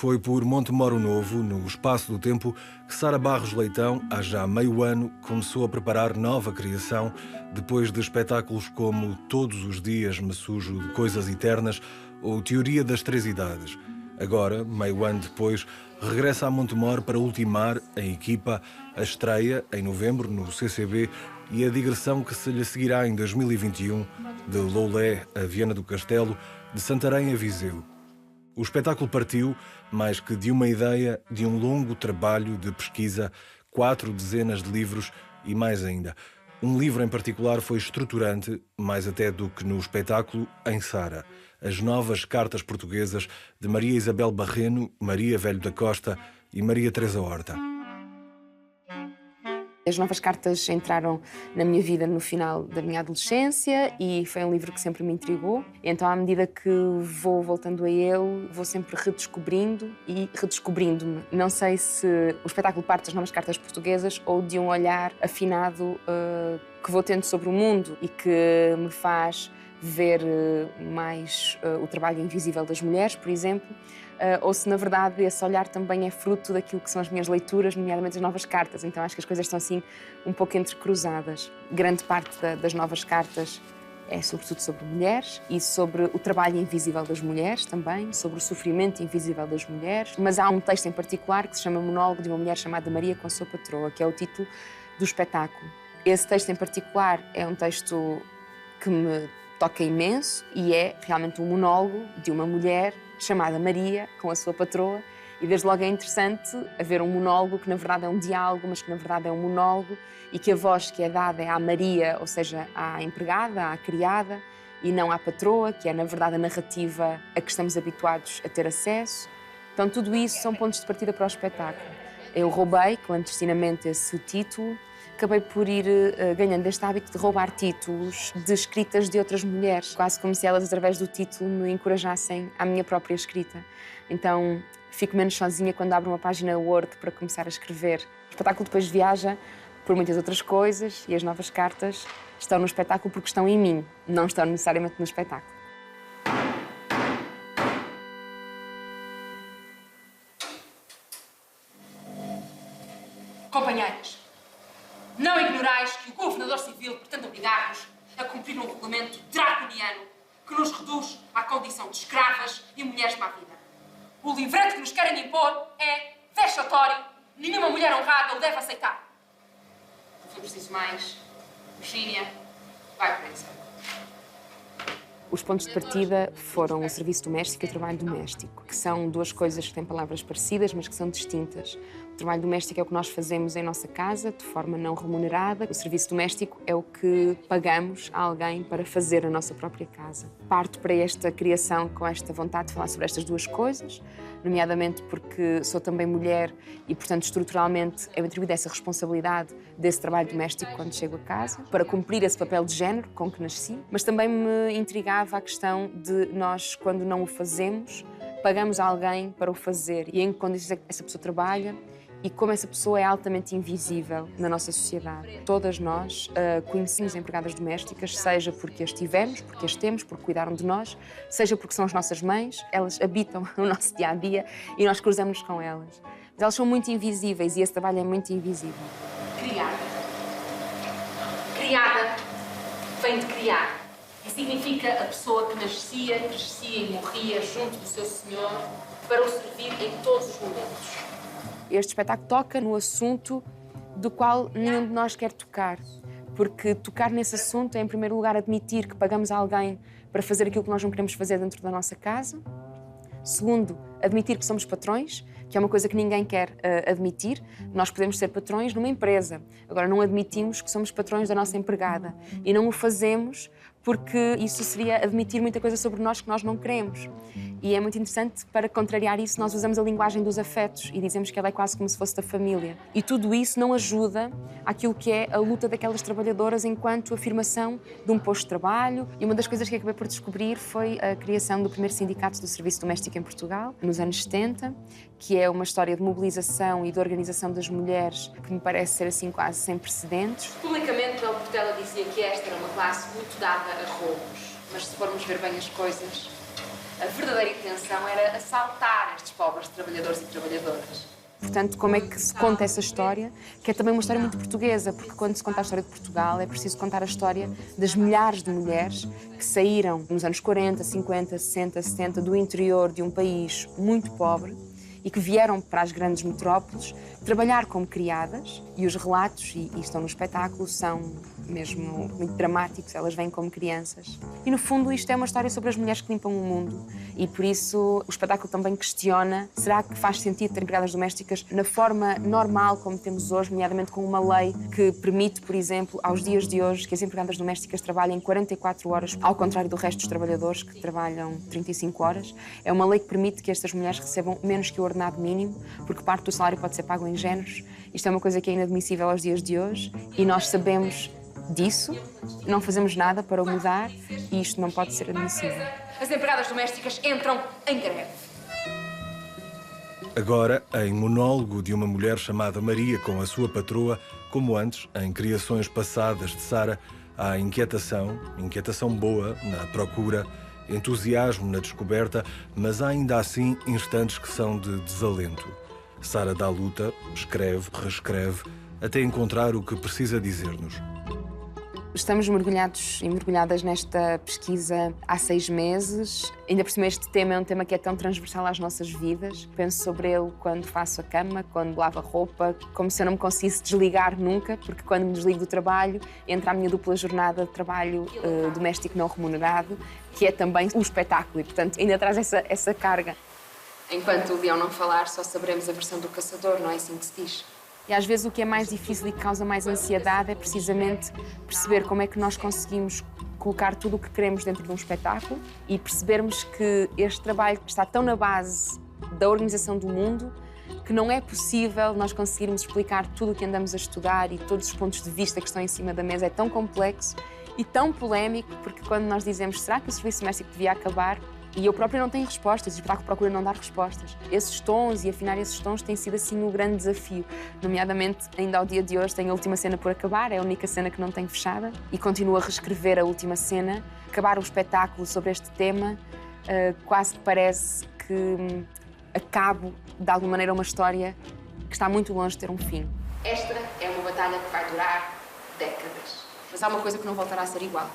Foi por Montemoro Novo, no espaço do tempo, que Sara Barros Leitão, há já meio ano, começou a preparar nova criação, depois de espetáculos como Todos os Dias Me Sujo de Coisas Eternas ou Teoria das Três Idades. Agora, meio ano depois, regressa a Montemoro para ultimar, em equipa, a estreia, em novembro, no CCB, e a digressão que se lhe seguirá em 2021, de Loulé a Viana do Castelo, de Santarém a Viseu. O espetáculo partiu, mais que de uma ideia, de um longo trabalho de pesquisa, 4 dezenas de livros e mais ainda. Um livro em particular foi estruturante, mais até do que no espetáculo, em Sara. As Novas Cartas Portuguesas, de Maria Isabel Barreno, Maria Velho da Costa e Maria Teresa Horta. As Novas Cartas entraram na minha vida no final da minha adolescência e foi um livro que sempre me intrigou. Então, à medida que vou voltando a ele, vou sempre redescobrindo e redescobrindo-me. Não sei se o espetáculo parte das Novas Cartas Portuguesas ou de um olhar afinado que vou tendo sobre o mundo e que me faz ver mais o trabalho invisível das mulheres, por exemplo, ou se, na verdade, esse olhar também é fruto daquilo que são as minhas leituras, nomeadamente as Novas Cartas. Então, acho que as coisas estão, assim, um pouco entrecruzadas. Grande parte das Novas Cartas é, sobretudo, sobre mulheres e sobre o trabalho invisível das mulheres também, sobre o sofrimento invisível das mulheres. Mas há um texto em particular que se chama Monólogo de uma Mulher Chamada Maria com a Sua Patroa, que é o título do espetáculo. Esse texto em particular é um texto que me toca imenso e é realmente um monólogo de uma mulher chamada Maria com a sua patroa, e desde logo é interessante haver um monólogo que na verdade é um diálogo, mas que na verdade é um monólogo, e que a voz que é dada é à Maria, ou seja, à empregada, à criada, e não à patroa, que é na verdade a narrativa a que estamos habituados a ter acesso. Então tudo isso são pontos de partida para o espetáculo. Eu roubei clandestinamente esse título. Acabei por ir ganhando este hábito de roubar títulos de escritas de outras mulheres, quase como se elas, através do título, me encorajassem à minha própria escrita. Então, fico menos sozinha quando abro uma página Word para começar a escrever. O espetáculo depois viaja por muitas outras coisas e as Novas Cartas estão no espetáculo porque estão em mim, não estão necessariamente no espetáculo. Companheiros, não ignorais que o governador civil pretende obrigar-nos a cumprir um regulamento draconiano que nos reduz à condição de escravas e mulheres de má vida. O livreto que nos querem impor é vexatório. Nenhuma mulher honrada o deve aceitar. Não foi preciso mais. Virgínia, vai presa. Os pontos de partida foram o serviço doméstico e o trabalho doméstico, que são duas coisas que têm palavras parecidas, mas que são distintas. O trabalho doméstico é o que nós fazemos em nossa casa, de forma não remunerada. O serviço doméstico é o que pagamos a alguém para fazer a nossa própria casa. Parto para esta criação com esta vontade de falar sobre estas duas coisas, nomeadamente porque sou também mulher e, portanto, estruturalmente é atribuída essa responsabilidade desse trabalho doméstico quando chego a casa, para cumprir esse papel de género com que nasci, mas também me intrigava a questão de nós, quando não o fazemos, pagamos a alguém para o fazer e em que condições essa pessoa trabalha e como essa pessoa é altamente invisível na nossa sociedade. Todas nós conhecemos empregadas domésticas, seja porque as tivemos, porque as temos, porque cuidaram de nós, seja porque são as nossas mães, elas habitam o nosso dia-a-dia e nós cruzamos com elas. Mas elas são muito invisíveis e esse trabalho é muito invisível. Criada. Criada vem de criar. E significa a pessoa que nascia, crescia e morria junto do seu Senhor para o servir em todos os momentos. Este espetáculo toca no assunto do qual nenhum de nós quer tocar, porque tocar nesse assunto é, em primeiro lugar, admitir que pagamos a alguém para fazer aquilo que nós não queremos fazer dentro da nossa casa. Segundo, admitir que somos patrões, que é uma coisa que ninguém quer admitir. Nós podemos ser patrões numa empresa, agora não admitimos que somos patrões da nossa empregada e não o fazemos porque isso seria admitir muita coisa sobre nós que nós não queremos. E é muito interessante, para contrariar isso, nós usamos a linguagem dos afetos e dizemos que ela é quase como se fosse da família. E tudo isso não ajuda àquilo que é a luta daquelas trabalhadoras enquanto afirmação de um posto de trabalho. E uma das coisas que acabei por descobrir foi a criação do primeiro sindicato do serviço doméstico em Portugal, nos anos 70, que é uma história de mobilização e de organização das mulheres que me parece ser assim quase sem precedentes. Publicamente, Mel Portela dizia que esta era uma classe muito dada a roubos, mas se formos ver bem as coisas, a verdadeira intenção era assaltar estes pobres trabalhadores e trabalhadoras. Portanto, como é que se conta essa história, que é também uma história muito portuguesa, porque quando se conta a história de Portugal é preciso contar a história das milhares de mulheres que saíram nos anos 40, 50, 60, 70 do interior de um país muito pobre e que vieram para as grandes metrópoles trabalhar como criadas, e os relatos, e estão no espetáculo, são mesmo muito dramáticos, elas vêm como crianças. E no fundo isto é uma história sobre as mulheres que limpam o mundo, e por isso o espetáculo também questiona, será que faz sentido ter empregadas domésticas na forma normal como temos hoje, nomeadamente com uma lei que permite, por exemplo, aos dias de hoje, que as empregadas domésticas trabalhem 44 horas, ao contrário do resto dos trabalhadores que trabalham 35 horas. É uma lei que permite que estas mulheres recebam menos que o ordenado mínimo, porque parte do salário pode ser pago em géneros. Isto é uma coisa que é inadmissível aos dias de hoje e nós sabemos disso, não fazemos nada para o mudar e isto não pode ser admissível. As empregadas domésticas entram em greve. Agora, em monólogo de uma mulher chamada Maria com a sua patroa, como antes, em criações passadas de Sara, há inquietação boa na procura, entusiasmo na descoberta, mas há ainda assim instantes que são de desalento. Sara dá luta, escreve, reescreve, até encontrar o que precisa dizer-nos. Estamos mergulhados e mergulhadas nesta pesquisa há 6 meses. Ainda por cima este tema é um tema que é tão transversal às nossas vidas. Penso sobre ele quando faço a cama, quando lavo a roupa, como se eu não me conseguisse desligar nunca, porque quando me desligo do trabalho, entra a minha dupla jornada de trabalho doméstico não remunerado, que é também um espetáculo e, portanto, ainda traz essa carga. Enquanto o leão não falar, só saberemos a versão do caçador, não é assim que se diz? E às vezes o que é mais difícil e que causa mais ansiedade é precisamente perceber como é que nós conseguimos colocar tudo o que queremos dentro de um espetáculo e percebermos que este trabalho está tão na base da organização do mundo que não é possível nós conseguirmos explicar tudo o que andamos a estudar e todos os pontos de vista que estão em cima da mesa. É tão complexo e tão polémico, porque quando nós dizemos será que o serviço doméstico devia acabar? E eu própria não tenho respostas, o espetáculo procura não dar respostas. Esses tons e afinar esses tons tem sido assim um grande desafio. Nomeadamente, ainda ao dia de hoje, tenho a última cena por acabar, é a única cena que não tenho fechada, e continuo a reescrever a última cena. Acabar o espetáculo sobre este tema quase que parece que acabo, de alguma maneira, uma história que está muito longe de ter um fim. Esta é uma batalha que vai durar décadas. Mas há uma coisa que não voltará a ser igual.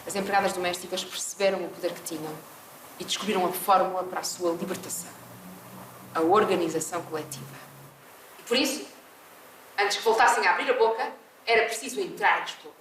As empregadas domésticas perceberam o poder que tinham e descobriram a fórmula para a sua libertação. A organização coletiva. E por isso, antes que voltassem a abrir a boca, era preciso entrar e explorar.